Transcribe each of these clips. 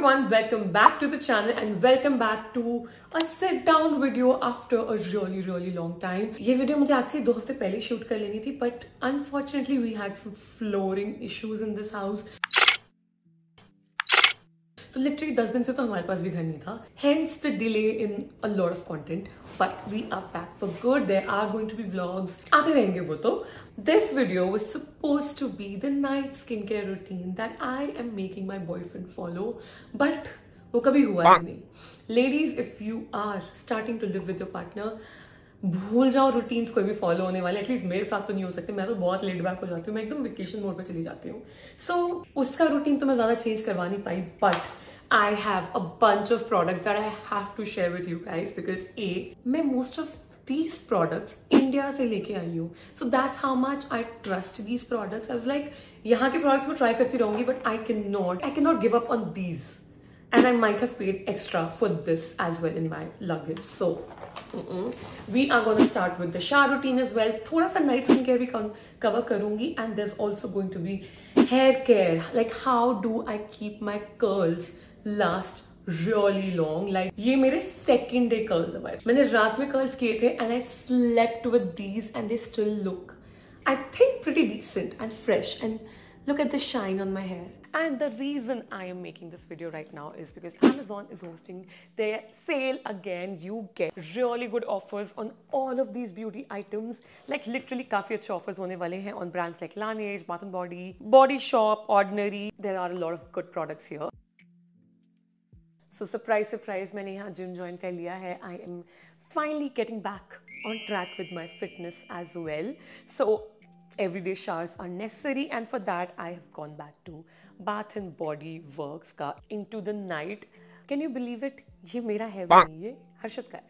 everyone, welcome back to the channel and welcome back to a sit down video after a really long time. ये video मुझे actually 2 हफ्ते पहले shoot कर लेनी थी, but unfortunately we had some flooring issues in this house. तो literally 10 दिन से तो हमारे पास भी घर नहीं था. Hence the delay in a lot of content. But we are back for good. There are going to be vlogs. आते रहेंगे वो तो. This video was supposed to be the night skincare routine that I am making my boyfriend follow. But वो कभी हुआ ही नहीं. Ladies, if you are starting to live with your partner, भूल जाओ रूटीन्स कोई भी फॉलो होने वाले. एटलीस्ट मेरे साथ तो नहीं हो सकते. मैं तो बहुत लेट बैक हो जाती हूँ. मैं एकदम वेकेशन मोड पे चली जाती हूँ. सो उसका रूटीन तो मैं ज्यादा चेंज करवा नहीं पाई. But I have a bunch of products that I have to share with you guys because मैं most of these products India से लेके आई हूँ. So that's how much I trust these products. I was like, यहाँ के products मैं try करती रहूँगी, but I cannot give up on these. And I might have paid extra for this as well in my luggage. So we are going to start with the shower routine as well. थोड़ा सा night skincare भी cover करूँगी, and there's also going to be hair care. Like how do I keep my curls last really long? Like ये मेरे second day curls है. मैंने रात में curls किए थे and I slept with these and they still look, I think, pretty decent and fresh. And look at the shine on my hair. And the reason I am making this video right now is because Amazon is hosting their sale again. You get really good offers on all of these beauty items. Like literally काफी अच्छे offers होने वाले हैं on brands like Laneige, Bath & Body, Body Shop, Ordinary. There are a lot of good products here. So surprise, मैंने यहाँ gym join कर लिया है. I am finally getting back on track with my fitness as well. So everyday showers are necessary, and for that I have gone back to Bath & Body Works का Into the Night. Can you believe it? ये मेरा है भी नहीं, ये हर्षद का है.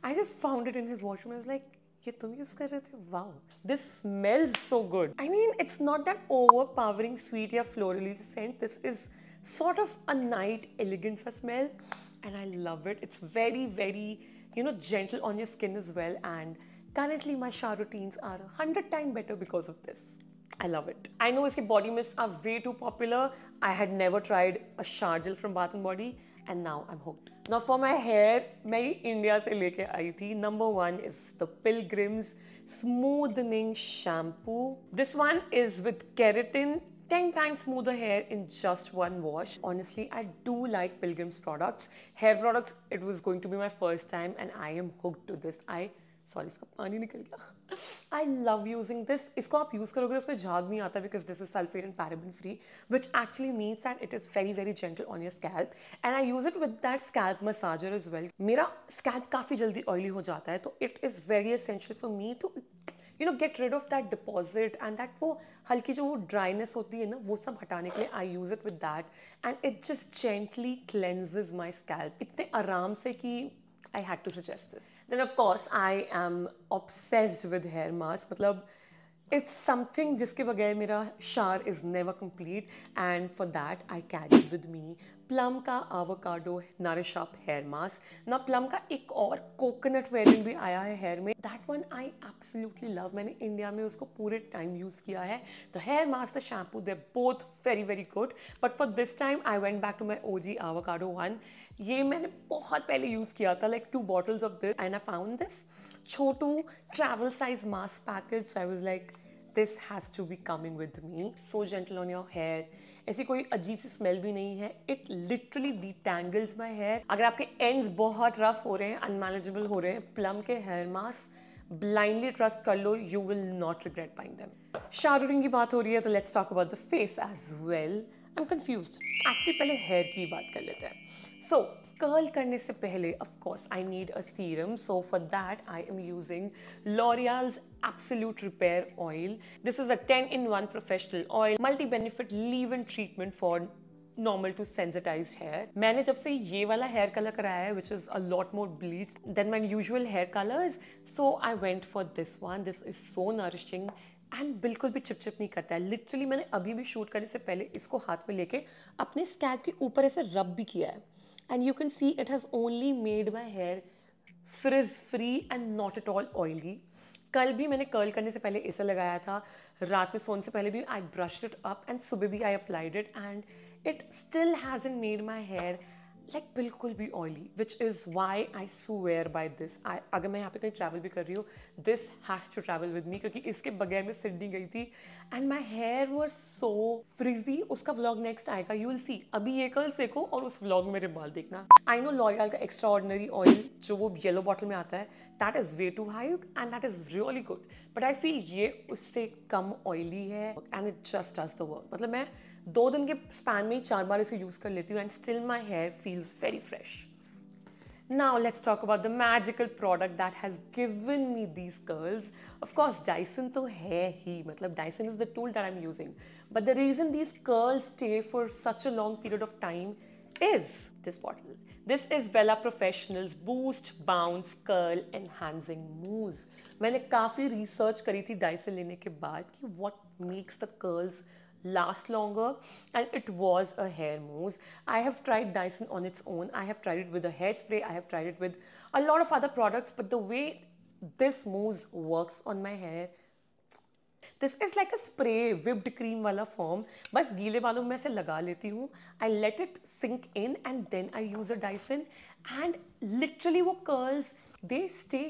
I just found it in his washroom. I was like, ये तुम यूज कर रहे थे? Wow, this smells so good. I mean, it's not that overpowering sweet या florally scent. This is sort of a night elegant smell, and I love it. It's very gentle on your skin as well, and currently my shower routines are 100 times better because of this. I love it. I know इसके body mists are way too popular. I had never tried a shower gel from Bath & Body, and now I'm hooked. Now for my hair, मैं ये India से लेके आई थी. Number 1 is the Pilgrim's Smoothening Shampoo. This one is with keratin. 10 times smoother hair in just one wash. Honestly, I do like Pilgrim's products. Hair products, it was going to be my first time and I am hooked to this. Sorry, इसका पानी निकल गया. I love using this. इसको आप use करोगे उसमें झाग नहीं आता because this is sulfate and paraben free, which actually means that it is very gentle on your scalp. And I use it with that scalp massager as well. मेरा scalp काफी जल्दी oily हो जाता है, तो it is very essential for me to get rid of that deposit and that वो हल्की जो वो dryness होती है ना, वो सब हटाने के लिए I use it with that, and it just gently cleanses my scalp इतने आराम से कि I had to suggest this. Then of course I am obsessed with hair mask. मतलब it's something जिसके बगैर मेरा shower is never complete, and for that I carry with me Plum का Avocado Nourish Up hair mask. Now Plum का एक और coconut variant भी आया है hair में. That one I absolutely love. मैंने इंडिया में उसको पूरे time use किया है. The hair mask, the shampoo, they're both very good. But for this time I went back to my OG Avocado one. ये मैंने बहुत पहले use किया था, like 2 bottles of this, and I found this Chhotu travel size mask package. So I was like, this has to be coming with me. So gentle on your hair. ऐसी कोई अजीब सी smell भी नहीं है. It literally detangles my hair. अगर आपके ends बहुत rough हो रहे हैं, unmanageable हो रहे हैं, Plum के hair mask blindly trust कर लो. You will not regret buying them. Shower routine की बात हो रही है, तो let's talk about the face as well. I'm confused. Actually पहले hair की बात कर लेते हैं. So curl करने से पहले, of course, I need a serum. So for that, I am using L'Oreal's Absolute Repair Oil. This is a 10-in-1 professional oil, multi-benefit leave-in treatment for normal to sensitized hair. मैंने जब से ये वाला hair color कराया है, which is a lot more bleached than my usual hair colors, so I went for this one. This is so nourishing and बिल्कुल भी चिपचिप नहीं करता है. Literally मैंने अभी भी शूट करने से पहले इसको हाथ में लेके अपने स्कैल्प के ऊपर ऐसे रब भी किया है. And you can see it has only made my hair frizz free and not at all oily. कल भी मैंने कर्ल करने से पहले इसे लगाया था. रात में सोने से पहले भी I brushed it up and सुबह भी I applied it, and it still hasn't made my hair like बिल्कुल भी oily, which is why I swear by this. अगर मैं यहाँ पे कहीं travel भी कर रही हूँ, this has to travel with me, क्योंकि इसके बगैर मैं सिडनी गई थी and my hair was so frizzy. उसका vlog next आएगा, you will see. अभी ये कर्ल्स देखो और उस vlog में मेरे बाल देखना. I know L'Oreal का extraordinary oil जो वो yellow bottle में आता है, that is way too hyped and that is really good. But I feel ये उससे कम oily है and it just does the work. मतलब मैं 2 दिन के स्पैन में ही 4 बार इसे यूज कर लेती हूँ and still my hair feels very fresh. Now let's talk about the magical product that has given me these curls. Of course, Dyson तो है ही, मतलब Dyson is the tool that I'm using. But the reason these curls stay for such a long period of time is this bottle. This is Wella Professional's Boost Bounce Curl Enhancing Mousse. मैंने काफ़ी research करी थी Dyson लेने के बाद कि what makes the curls last longer, and it was a hair mousse. I have tried Dyson on its own. I have tried it with a hairspray. I have tried it with a lot of other products, but the way this mousse works on my hair, this is like a spray whipped cream वाला form. बस गीले बालों में से लगा लेती हूँ. I let it sink in and then I use a Dyson and literally वो curls they stay.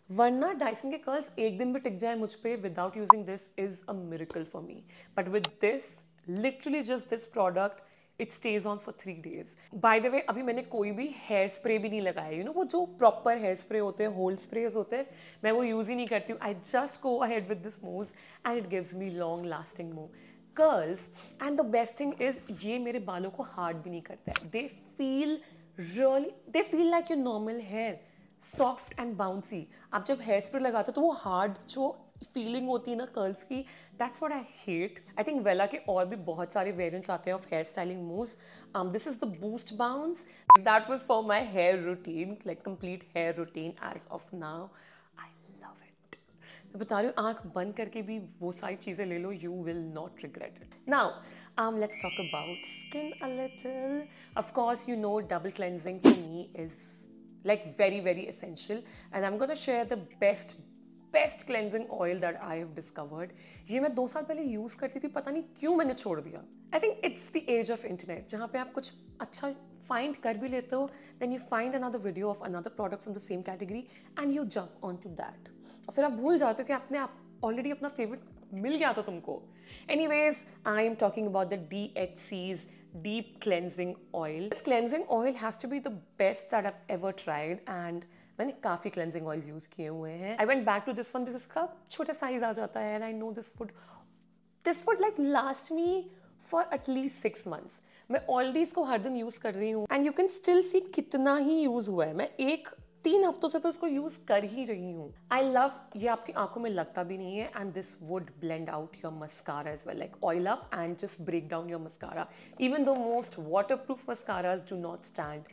वरना डायसन के कर्ल्स एक दिन भी टिक जाए मुझ पे without using this is a miracle for me. But with this, literally just this product, it stage on for 3 days. By the way, अभी मैंने कोई भी हेयर स्प्रे भी नहीं लगाया. यू नो वो जो प्रॉपर हेयर स्प्रे होते हैं, होल स्प्रेज होते हैं, मैं वो यूज ही नहीं करती हूँ. I just go ahead with this moves and it gives me long lasting move curls. And the best thing is ये मेरे बालों को हार्ड भी नहीं करता है. They feel like your normal hair, soft and bouncy. आप जब हेयर स्प्रे लगाते हो तो वो हार्ड जो फीलिंग होती है ना कर्ल्स की, that's what I hate. I think Wella के और भी बहुत सारे वेरिएंट्स आते हैं of hair styling moves. This is the boost bounce. That was for my hair routine, like complete hair routine as of now. I love it. मैं बता रही हूँ, आंख बंद करके भी वो सारी चीज़ें ले लो, you will not regret it. Now let's talk about skin a little. Of course, you know double cleansing for me is like very essential, and I'm gonna share the best cleansing oil that I have discovered. ये मैं 2 साल पहले use करती थी, पता नहीं क्यों मैंने छोड़ दिया. I think it's the age of internet, जहाँ पे आप कुछ अच्छा फाइंड कर भी लेते हो, then you find another video of another product from the same category and you jump onto that. और फिर आप भूल जाते हो कि आपने ऑलरेडी अपना फेवरेट मिल गया था तुमको. Anyways, I am talking about the DHC's Deep Cleansing Oil. This cleansing oil has to be the best that I've ever tried, and मैंने काफ़ी cleansing oils use किए हुए हैं. I went back to this one because इसका छोटा size आ जाता है, and I know this would like last me for at least 6 months. मैं already इसको हर दिन use कर रही हूँ, and you can still see कितना ही use हुआ है. मैं 3 हफ्तों से तो इसको यूज कर ही रही हूँ. आई लव, ये आपकी आंखों में लगता भी नहीं है, and this would blend out your mascara as well, like oil up and just break down your mascara. Even though most waterproof mascaras do not stand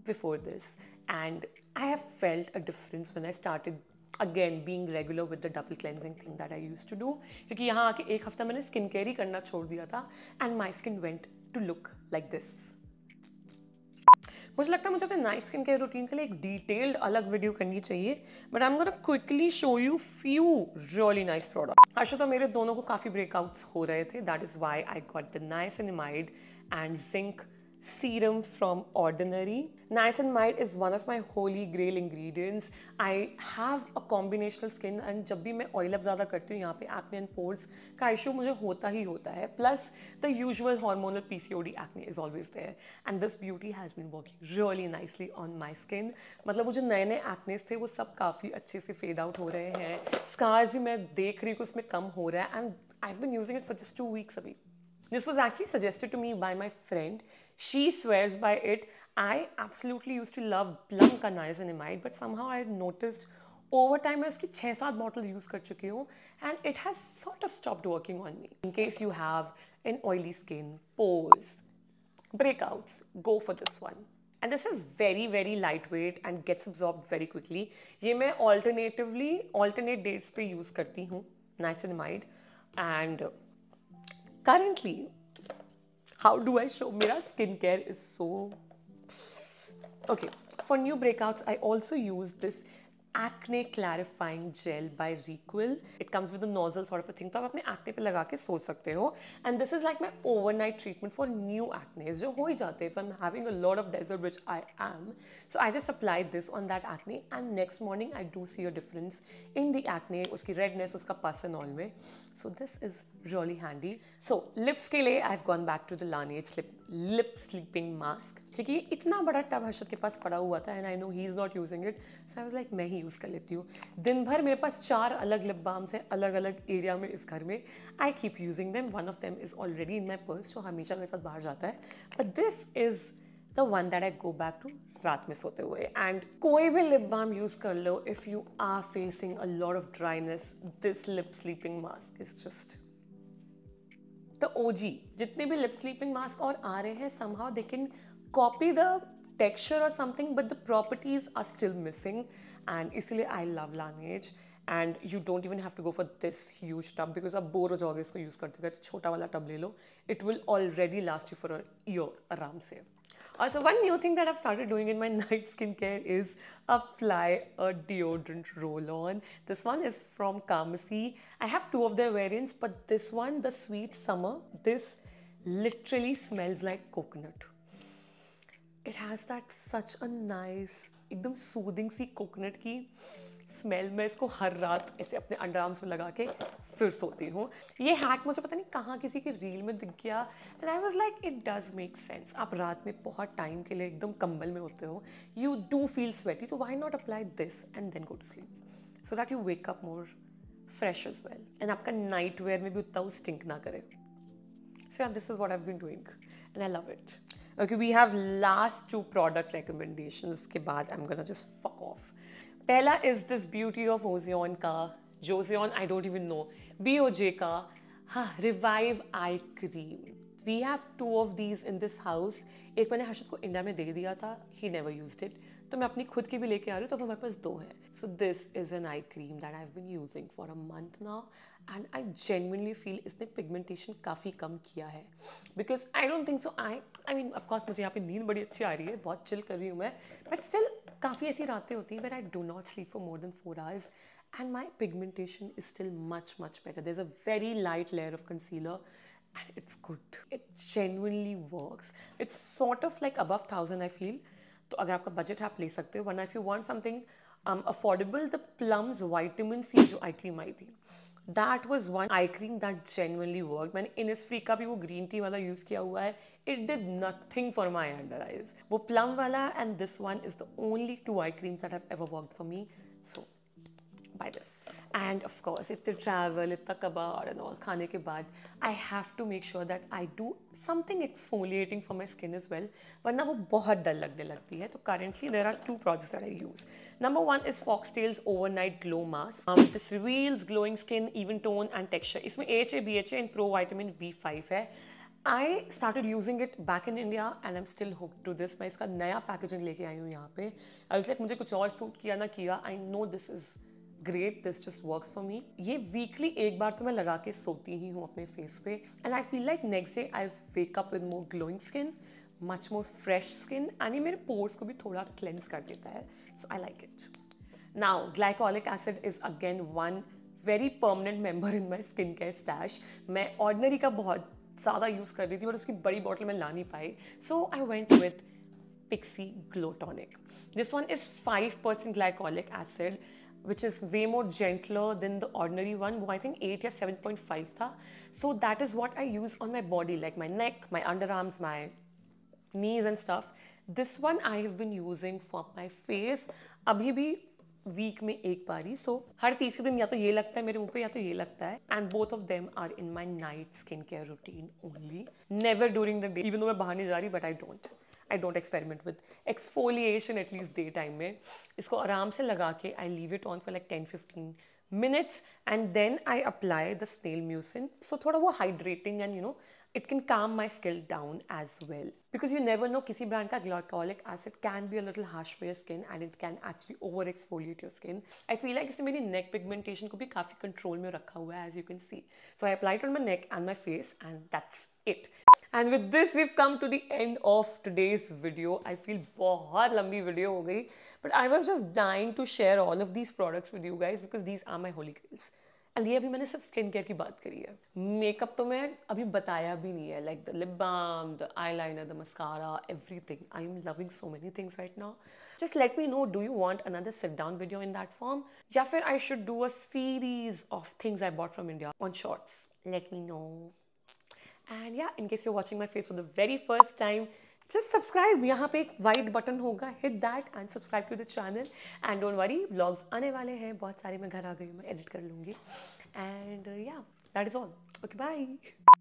before this, and I have felt a difference when I started again being regular with the double cleansing thing that I used to do. क्योंकि यहाँ आके 1 हफ्ता मैंने skin care ही करना छोड़ दिया था, and my skin went to look like this. मुझे लगता है मुझे अपने नाइट स्किन केयर रूटीन के लिए एक डिटेल्ड अलग वीडियो करनी चाहिए, but I am gonna quickly show you few really nice product. अच्छा, तो मेरे दोनों को काफ़ी ब्रेकआउट्स हो रहे थे, that is why I got the niacinamide and zinc serum from Ordinary. Niacinamide is one of my holy grail ingredients. I have a combinational skin, and जब भी मैं oil up ज़्यादा करती हूँ, यहाँ पे acne and pores का issue मुझे होता ही होता है. Plus the usual hormonal PCOD acne is always there, and this beauty has been working really nicely on my skin. मतलब वो जो नए acnes थे वो सब काफ़ी अच्छे से fade out हो रहे हैं. Scars भी मैं देख रही हूँ कि उसमें कम हो रहा है, and I've been using it for just 2 weeks अभी. This was actually suggested to me by my friend. She swears by it. I absolutely used to love Plum का niacinamide, but somehow I noticed over time मैं उसकी 6-7 bottles use कर चुकी हूँ, and it has sort of stopped working on me. In case you have an oily skin, pores, breakouts, go for this one. And this is very lightweight and gets absorbed very quickly. ये मैं alternate days पे use करती हूँ niacinamide, and currently, how do I show? मेरा skincare is so... Okay, for new breakouts, I also use this acne clarifying gel by Re'equil. It comes with a nozzle sort of a thing, तो आप अपने acne पे लगा के सो सकते हो. And this is like my overnight treatment for new acnes जो हो ही जाते हैं. If I am having a lot of dessert which I am, so I just apply this on that acne and next morning I do see a difference in the acne, उसकी redness, उसका pus and all में. So this is really handy. So lips के लिए I have gone back to the लानेज lip sleeping mask, क्योंकि इतना बड़ा tub Harshad के पास पड़ा हुआ था and I know he is not using it, so I was like मैं ही यूज कर लेती हूँ. दिन भर मेरे पास 4 अलग लिप बाम्स है अलग अलग एरिया में इस घर में. I keep using them. One of them is already in my purse जो हमेशा मेरे साथ बाहर जाता है. But this is the one that I go back to रात में सोते हुए. एंड कोई भी लिप बाम यूज कर लो if you are facing a lot of dryness, this lip sleeping mask is just the OG. जितने भी लिप स्लीपिंग मास्क और आ रहे हैं somehow they can copy the texture or something but the properties are still missing, and इसलिए I love Laneige. And you don't even have to go for this huge tub because आप bore हो जाओगे इसको use करते करते. छोटा वाला tub ले लो, it will already last you for a year आराम से. Also, one new thing that I've started doing in my night skincare is apply a deodorant roll-on. This one is from Kamasi. I have 2 of their variants, but this one, the Sweet Summer, this literally smells like coconut. It has that such a nice, एकदम soothing सी coconut की smell. मैं इसको हर रात ऐसे अपने under arms में लगा के फिर सोती हूँ. ये हैक मुझे पता नहीं कहाँ किसी की रील में दिख गया and I was like it does make sense. आप रात में बहुत टाइम के लिए एकदम कंबल में होते हो, यू डू फील स्वेटी, तो why not apply this and then go to sleep so that you wake up more fresh as well and आपका नाइट वेयर में भी उतना वो स्टिंक ना करे. So this is what I have been doing and I love it. Okay, we have last 2 product recommendations के बाद I'm gonna just fuck off. पहला is this Beauty of Ozion का, Jozion, I don't even know, BOJ का Revive Eye Cream. We have 2 of these in this house. एक मैंने हर्षद को India में दे दिया था, he never used it. तो मैं अपनी खुद की भी लेके आ रही हूँ, तो हमारे पास 2 है. So this is an eye cream that I've been using for a month now and I genuinely feel इसने pigmentation काफ़ी कम किया है. Because I don't think so, I mean of course मुझे यहाँ पे नींद बड़ी अच्छी आ रही है, बहुत chill कर रही हूँ मैं, but still काफ़ी ऐसी रातें होती हैं where I do not sleep for more than 4 hours and my pigmentation is still much better. There's a very light layer of concealer and it's good. It genuinely works. It's sort of like above 1000 I feel. तो अगर आपका budget है आप ले सकते हो, वरना if you want something affordable, the Plums Vitamin C जो आई क्रीम आई थी, that was one eye cream that genuinely worked. मैंने Innisfree का भी वो ग्रीन टी वाला यूज किया हुआ है. It did nothing for my under eyes. वो Plum वाला and this one is the only 2 eye creams that have ever worked for me. So buy this. And of course, इतने travel, इतना कबाड़ and all खाने के बाद, I have to make sure that I do something exfoliating for my skin as well. वरना वो बहुत डल लगने लगती है. तो currently there are 2 products that I use. Number 1 is Foxtail's Overnight Glow Mask. This reveals glowing skin, even tone and texture. इसमें AHA, BHA and Pro Vitamin B5 है. I started using it back in India and I'm still hooked to this. मैं इसका नया packaging लेके आई हूँ यहाँ पे. I was like मुझे कुछ और सूट किया ना किया. I know this is great, this just works for me. ये वीकली एक बार तो मैं लगा के सोती ही हूँ अपने फेस पे and I feel like next day I wake up with more glowing skin, much more fresh skin and ये मेरे पोर्स को भी थोड़ा क्लेंस कर देता है. So I like it. Now glycolic acid is again one very permanent member in my skin care stash. मैं Ordinary का बहुत ज़्यादा यूज़ कर रही थी बट उसकी बड़ी बॉटल में ला नहीं पाई. So I went with Pixi Glow Tonic. This one is 5% glycolic acid, which is way more gentler than the ordinary one. I think 8 या 7.5 था. So that is what I use on my body, like my neck, my underarms, my knees and stuff. This one I have been using for my face. अभी भी week में एक बारी. सो हर तीसरे दिन या तो ये लगता है मेरे मुंह पे या तो ये लगता है. And both of them are in my night skin care routine only. Never during the day, even though मैं बाहर नहीं जा रही, but I don't experiment with exfoliation at least daytime में. इसको आराम से लगा के I leave it on for like 10-15 minutes and then I apply the snail mucin. So थोड़ा वो hydrating and you know it can calm my skin down as well. Because you never know, किसी brand का glycolic acid can be a little harsh for your skin and it can actually over exfoliate your skin. I feel like इसने मेरी neck pigmentation को भी काफ़ी control में रखा हुआ है, as you can see. So I apply it on my neck and my face and that's it. And with this, we've come to the end of today's video. I feel बहुत लंबी video हो गई, but I was just dying to share all of these products with you guys because these are my holy grails. And ये अभी मैंने सिर्फ skin care की बात करी है. मेकअप तो मैं अभी बताया भी नहीं है. Like the lip balm, the eyeliner, the mascara, everything. I am loving so many things right now. Just let me know, do you want another sit down video in that form, या फिर I should do a series of things I bought from India on shorts. Let me know. And yeah, in case you're watching my face for the very first time, just subscribe. यहाँ पे एक white button होगा, hit that and subscribe to the channel. And don't worry, vlogs आने वाले हैं बहुत सारे. मैं घर आ गई हूँ, मैं edit कर लूँगी. And yeah, that is all. Okay, bye.